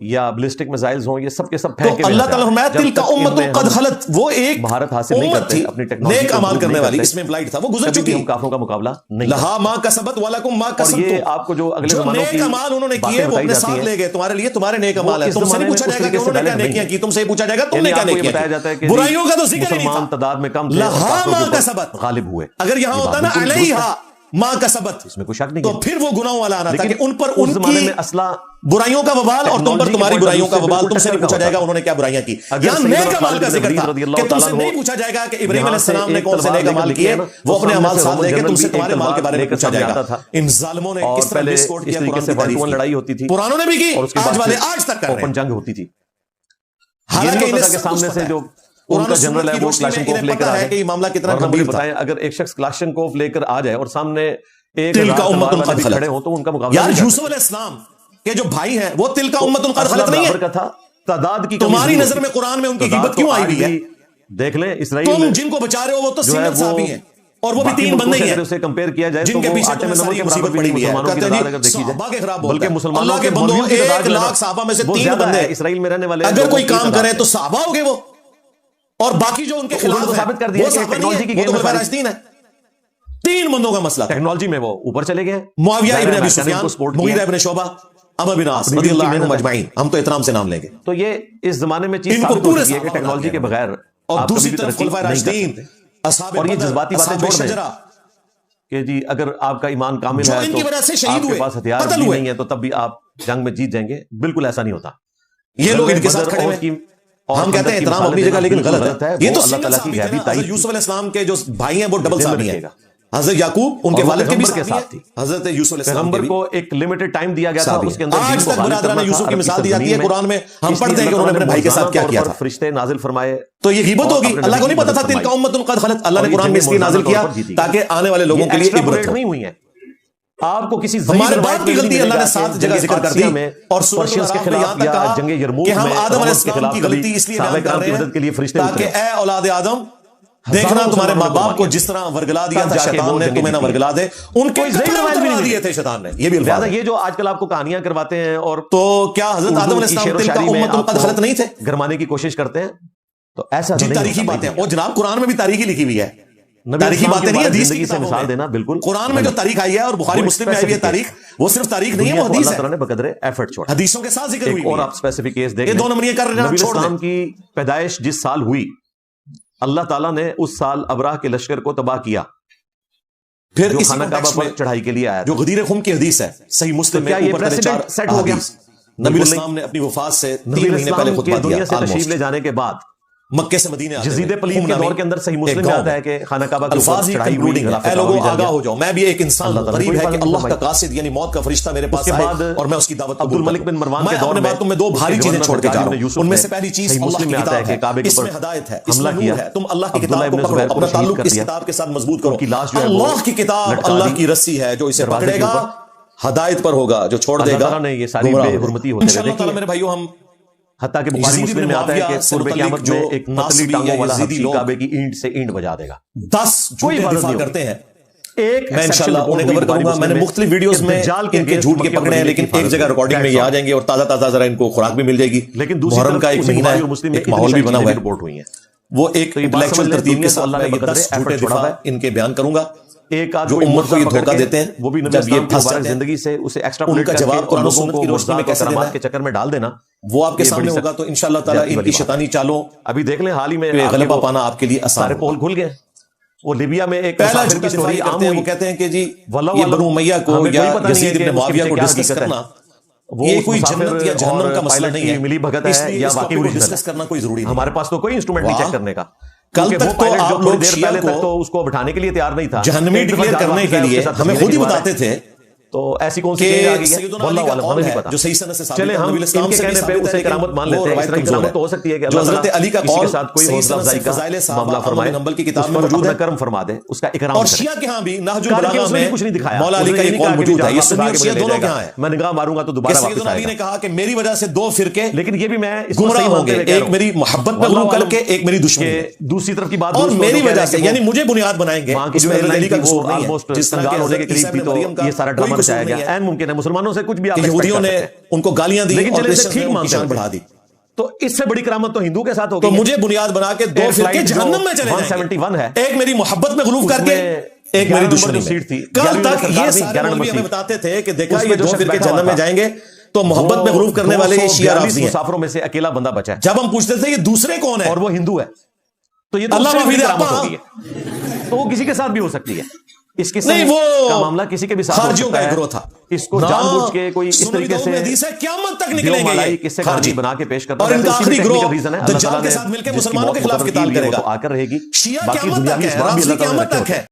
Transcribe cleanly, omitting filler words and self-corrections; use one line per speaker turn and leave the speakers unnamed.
یا ballistic missiles ہوں، یہ سب کے سب
تو
پھینک کے
اللہ تعالیٰ فرمایا تلک امت قد خلت، وہ ایک
مہارت حاصل نہیں
امت
کرتے
تھی
اپنی ٹیکنالوجی
نیک اعمال کرنے والی، اس میں امپلائڈ تھا، وہ گزر چکی،
ہم کافروں کا مقابلہ نہیں
لہا ما کسبت ولکم ما
اور یہ
کسبتم،
آپ کو جو اگلے
جو
زمانوں کی
نیک اعمال انہوں نے کیے وہ اپنے ساتھ لے گئے، تمہارے لیے تمہارے نیک اعمال ہے، تم سے نہیں پوچھا جائے گا کہ انہوں نے کیا نیکیاں کی، تم سے پوچھا جائے گا تم نے کیا نیکیاں کی، برائیوں کا تو ذکر ہی نہیں تھا،
تعداد میں کم تھے،
لہا ما کسبت،
غالب ہوئے،
اگر یہاں ہوتا نا علیہا ما کسبت،
اس میں کوئی شک نہیں
تو پھر وہ گناہوں والا آنا تھا کہ ان پر
اس
ان
زمانے
کی
میں اسلحہ
برائیوں کا وبال اور تم پر تمہاری برائیوں کا وبال، تم سے نہیں پوچھا جائے گا انہوں نے کیا برائیاں کی، یہاں نیک اعمال کا ذکر تھا کہ تم سے نہیں پوچھا جائے گا کہ ابراہیم علیہ السلام نے کون سے نیک اعمال کیے، وہ اپنے اعمال ساتھ لے کے تم سے تمہارے مال کے بارے میں پوچھا جائے گا۔ ان ظالموں نے کس طرح ڈسکورٹ کیا، قرآن کی تعریف کی،
لڑائی ہوتی تھی،
پرانوں نے بھی کی، آج والے آج تک کر رہے ہیں،
اوپن جنگ ہوتی تھی،
حالانکہ انہیں
کے سامنے سے جو
قرآن
کا جنرل ہے وہ کلاشنکوف لے کر
ہے کہ یہ معاملہ کتنا گمبھیر تھا۔
بتائیں اگر ایک شخص کلاشنکوف لے کر آ جائے اور سامنے ایک
تلک امت قد
کھڑے ہوں
خلت،
تو ان کا مقابلہ
یار یوسف علیہ السلام کے جو بھائی ہیں وہ تلک امت قد خلت نہیں ہے،
تھا تعداد کی
تمہاری نظر میں قرآن میں ان کی غیبت کیوں آئی ہوئی ہے؟
دیکھ لیں اسرائیل
تم جن کو بچا رہے ہو وہ تو سینگر صحابی ہیں، اور وہ بھی تین بندے ہی ہیں
اسے کمپیئر کیا جائے
جن کے پیچھے تمہیں ساری مصیبت پڑی ہوئی ہے، کہتے ہیں جی صحابہ کے خراب بولتا ہے، اللہ کے بندوں 1,00,000 صحابہ میں سے 3 بندے
اسرائیل میں رہنے والے
اگر کوئی کام کرے تو صحابہ ہو گئے وہ، اور باقی جو ان کے خلاف ہیں
ثابت کر دیا
وہ صحابہ نہیں ہیں، وہ تو خلفائے راشدین ہیں۔ 3 بندوں کا مسئلہ تھا،
ٹیکنالوجی میں وہ اوپر چلے گئے،
معاویہ ابن ابی سفیان، مغیرہ ابن شعبہ، عمرو بن عاص رضی اللہ عنہم اجمعین، ہم تو احترام سے نام لیں گے۔
تو یہ اس زمانے میں چیز
ان کو
ثابت ہو
پورے
چکی ہے کہ ٹیکنالوجی کے بغیر
اور دوسری طرف خلفائے راشدین، اصحاب
اور یہ
بدر،
جذباتی باتیں
اصحاب
چھوڑ دیں
شجرہ،
کہ جی اگر آپ کا ایمان کامل
جو
ہے
ان کی وجہ سے
تو
شہید
آپ کے
ہوئے،
پاس ہتھیار
قتل
بھی
ہوئے،
نہیں ہے تو تب بھی آپ جنگ میں جیت جائیں گے، بالکل ایسا نہیں ہوتا۔
یہ لوگ ان کے ساتھ کھڑے ہوئے، ہم کہتے ہیں احترام اپنی جگہ لیکن غلط ہے، یہ تو
اللہ تعالیٰ کی غیبی تائید
یوسف علیہ السلام کے جو بھائی ہیں وہ ڈبل صحابی ہیں، حضرت یعقوب ان کے والد کے بھی صحابی ہیں، حضرت یوسف علیہ السلام
پیغمبر کو ایک لمیٹڈ ٹائم دیا گیا تھا، اس کے اندر
آج تک برادران یوسف کی مثال دی جاتی ہے قرآن میں، ہم پڑھتے ہیں کہ انہوں نے اپنے بھائی کے ساتھ کیا کیا تھا،
فرشتے نازل فرمائے،
تو یہ غیبت ہوگی، اللہ کو نہیں پتا تھا تلک امت قد خلت، اللہ نے قرآن میں اس لیے نازل کیا تاکہ آنے والے لوگوں کے لیے عبرت ہو۔
نہیں ہوئی ہے، آپ کو کسی
ہمارے باپ کی غلطی اللہ نے 7 جگہ ذکر کر دی، اور سورۃ
کے
الاعراف میں
خلاف
یہاں تک
یا
کہا
جنگ یرموک
کہ ہم
میں
آدم علیہ السلام کی غلطی اس لیے بیان کر رہے ہیں تاکہ اے اولاد آدم دیکھنا تمہارے ماں باپ کو جس طرح ورگلا دیا تھا شیطان نے، تمہیں نہ ورگلا دے، ان کے ذہن دیے تھے شیطان نے، یہ بھی الفاظ
یہ جو آج کل آپ کو کہانیاں کرواتے ہیں اور
تو کیا حضرت آدم علیہ السلام تلک امت قد خلت نہیں تھے،
گرمانے کی کوشش کرتے ہیں؟ تو ایسا
جی تاریخی باتیں، اور جناب قرآن میں بھی تاریخی لکھی ہوئی ہے، تاریخی باتیں نہیں، حدیث کی
سے مثال دینا بالکل
قرآن میں جو تاریخ آئی ہے اور بخاری مسلم میں آئی ہوئی ہے تاریخ، وہ صرف تاریخ نہیں ہے، وہ حدیث
اللہ
ہے،
تعالیٰ نے بقدر ایفرٹ چھوڑا،
حدیثوں کے ساتھ ذکر ہوئی
اور آپ اسپیسیفک کیس دیکھیں،
یہ 2 نمبریاں کر رہے ہیں،
نبی
چھوڑ
اسلام
دیں۔
کی پیدائش جس سال ہوئی، اللہ تعالیٰ نے اس سال ابراہ کے لشکر کو تباہ کیا،
پھر
جو
اسی
خانہ کعبہ پر چڑھائی کے لیے آیا
جو غدیر خم کی حدیث ہے، صحیح مسلم میں
یہ
اوپر
پریسیڈنٹ سیٹ ہو گیا؟
نبی اسلام نے اپنی وفات سے 3 مہینے پہلے خطبہ دیا،
دنیا سے تشریف لے جانے کے بعد
مکے سے مدینے آتے
جزید پلید کے دور کے اندر صحیح مسلم میں آتا ہے کہ خانہ کعبہ کے
الفاظ ہی
چڑھائی ہوئی،
اے لوگوں آگاہ ہو جاؤ، میں بھی ایک انسان ہوں، غریب ہے کہ اللہ کا قاصد یعنی موت کا فرشتہ میرے پاس آئے اور میں اس کی دعوت قبول کروں۔
عبدالملک بن مروان کے دور میں
تمہیں 2 بھاری چیزیں چھوڑ کے جا رہا ہوں، ان میں سے پہلی چیز اللہ کی کتاب ہے، اس میں ہدایت ہے، اس میں نور ہے، تم اللہ کی کتاب کو پکڑو، اپنا تعلق اس کتاب کے ساتھ مضبوط کرو، اللہ کی کتاب اللہ کی رسی ہے، جو اسے پکڑے گا ہدایت پر ہوگا، جو چھوڑ دے گا
یہ ساری بے حرمتی ہوتے
انشاءاللہ تعالی میرے بھائیو، ہم
حتیٰ کہ بخاری مسلم میں آتا ہے کہ قرب قیامت میں ایک پتلی ٹانگوں والا حبشی کعبے کی اینٹ سے اینٹ بجا دے گا،
10
کوئی
دفاع کرتے ہیں،
ایک
میں انشاءاللہ انہیں کور کروں گا، میں نے مختلف ویڈیوز میں ان کے جھوٹ کے پکڑے ہیں، لیکن ایک جگہ ریکارڈنگ میں یہ آ جائیں گے اور تازہ تازہ ذرا ان کو خوراک بھی مل جائے گی،
لیکن
محرم کا ایک مہینہ ہے، ایک ماحول بھی بنا ہوا ہے، وہ ایک انٹلیکچوئل ترتیب کے ساتھ میں یہ 10 جھوٹے دفاع ان کے بیان کروں گا
ایک
جو امت کو یہ دھوکہ دیتے ہیں،
وہ بھی
جب یہ پھنس جاتے ہیں
زندگی سے اسے ایکسٹرا
ان کا جواب قرآن و سنت کی روشنی میں کیسے دینا
کے چکر میں ڈال دینا،
وہ آپ کے سامنے ہوگا، تو انشاءاللہ تعالی ان کی شیطانی چالوں
ابھی دیکھ لیں حال ہی میں
غلبہ پانا آپ کے لیے آسان
سارے پول کھل گئے۔ وہ لیبیا میں ایک
پہلا جھوٹا سٹوری عام ہوئی، وہ کہتے ہیں کہ جی یہ بنو امیہ کو یا یزید ابن معاویہ کو ڈسکس کرنا یہ کوئی جنت یا جہنم کا مسئلہ نہیں ہے،
ملی بھگت ہے یا واقعی
ڈسکس کرنا کوئی ضروری نہیں،
ہمارے پاس تو کوئی انسٹرومنٹ نہیں چیک کرنے کا،
کل تک تو آپ لوگ شیعہ
کو اس کو بٹھانے کے لیے تیار نہیں تھا،
جہنمی ڈکلیئر کرنے کے لیے ہمیں خود ہی بتاتے تھے
تو ایسی کون سی چیز آ گئی ہے
واللہ عالم ہمیں نہیں پتا، جو صحیح سند سے ثابت ہے،
چلیں ہم ان کے کہنے پہ اسے کرامت مان لیتے ہیں، اس طرح کرامت تو ہو سکتی ہے کہ اللہ
حضرت علی کا قول
کے ساتھ کوئی حوصلہ افزائی کا معاملہ فرمائے،
نمبل کی کتاب میں موجود ہے،
کرم فرما دے، اس کا اکرام
اور
کرے۔
شیعہ کے ہاں بھی نہج البلاغہ میں
کچھ نہیں دکھایا،
مولا علی کا یہ قول موجود ہے، یہ سنی اور شیعہ دونوں کے ہاں ہے،
میں نگاہ ماروں گا تو دوبارہ واپس
سیدنا علی نے کہا کہ میری وجہ سے 2 فرقے
لیکن یہ بھی میں
گمراہ ہوں گے، ایک میری محبت میں غرور کر کے ایک میری دشمنی،
دوسری طرف کی بات
اور میری وجہ سے یعنی مجھے بنیاد بنائیں گے،
وہاں کی جو علی کا قصور نہیں ہے، جس طرح ہونے کے قریب تھی تو یہ سارا ڈرامہ بچایا گیا. این ممکن ہے مسلمانوں سے کچھ بھی آپ
یہودیوں نے ان کو گالیاں دی
لیکن
اور
چلے ٹھیک مانتے
شان بڑھا دی.
تو اس سے بڑی کرامت تو ہندو کے ساتھ ہوگی.
تو مجھے بنیاد بنا کے 2 فرقے جہنم میں چلے جائیں گے.
171 ہے,
ایک میری محبت میں غلوف کر کے ایک میری دشمنی میں. کل تک یہ سارے مولوی ہمیں بتاتے تھے کہ دیکھا یہ 2 فرقے جہنم میں جائیں گے, تو محبت میں غلوف کرنے والے یہ شیعہ رافضی ہیں.
مسافروں میں سے اکیلا بندہ بچا ہے.
جب ہم پوچھتے تھے یہ دوسرے کون ہے
اور وہ ہندو ہے, تو یہ تو
اللہ
اللہ
معافی دے
کرامت ہوگی ہے. تو وہ کسی کے ساتھ بھی ہو سکتی ہے. اس قسم
نہیں, وہ
کا معاملہ کسی کے بھی ساتھ
خارجیوں کا ایک گروہ تھا.
اس کو جان بوجھ کے کوئی اس طریقے سے
حدیث ہے قیامت تک نکلیں گے یہ
کس سے
خارجی
بنا کے پیش کرتا
اور ان کا آخری گروہ دجال
اللہ
کے ساتھ مل کے مسلمانوں کے خلاف قتال کرے گا.
آ کر رہے گی.
شیعہ قیامت تک ہے, رافضی قیامت تک ہے.